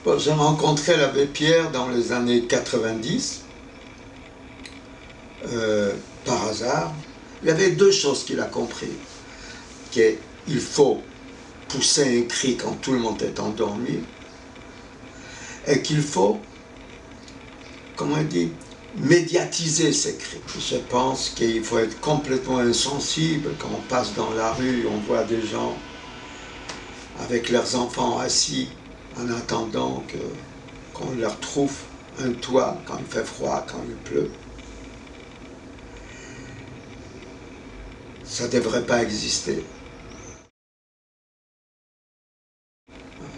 Bon, j'ai rencontré l'abbé Pierre dans les années 90, par hasard. Il y avait deux choses qu'il a compris. Qu'il faut pousser un cri quand tout le monde est endormi, et qu'il faut, comment on dit, médiatiser ces cris. Je pense qu'il faut être complètement insensible quand on passe dans la rue, on voit des gens avec leurs enfants assis en attendant qu'on leur trouve un toit quand il fait froid, quand il pleut. Ça ne devrait pas exister.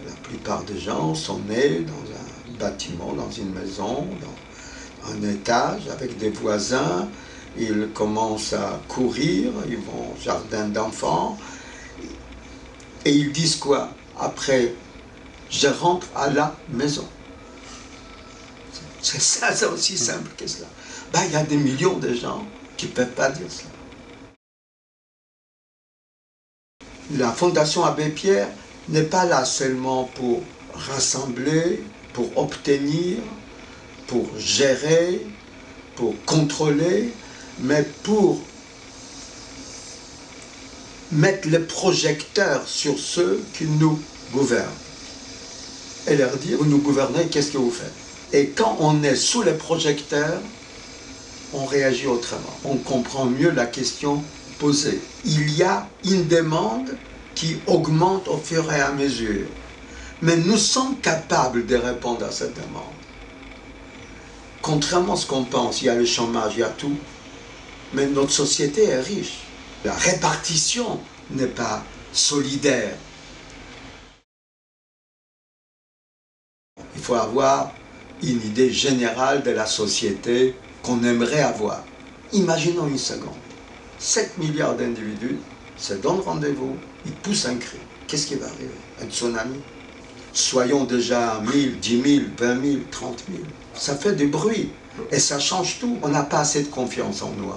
La plupart des gens sont nés dans un bâtiment, dans une maison, dans un étage, avec des voisins. Ils commencent à courir, ils vont au jardin d'enfants. Et ils disent quoi? Après, je rentre à la maison. C'est ça, c'est aussi simple que cela. Ben, il y a des millions de gens qui ne peuvent pas dire cela. La Fondation Abbé Pierre n'est pas là seulement pour rassembler, pour obtenir, pour gérer, pour contrôler, mais pour mettre le projecteur sur ceux qui nous gouvernent et leur dire, vous nous gouvernez, qu'est-ce que vous faites? Et quand on est sous les projecteurs, on réagit autrement. On comprend mieux la question posée. Il y a une demande qui augmente au fur et à mesure. Mais nous sommes capables de répondre à cette demande. Contrairement à ce qu'on pense, il y a le chômage, il y a tout. Mais notre société est riche. La répartition n'est pas solidaire. Il faut avoir une idée générale de la société qu'on aimerait avoir. Imaginons une seconde. 7 milliards d'individus se donnent rendez-vous, ils poussent un cri. Qu'est-ce qui va arriver? Un tsunami? Soyons déjà 1000, 10 000, 20 000, 30 000. Ça fait du bruit et ça change tout. On n'a pas assez de confiance en nous.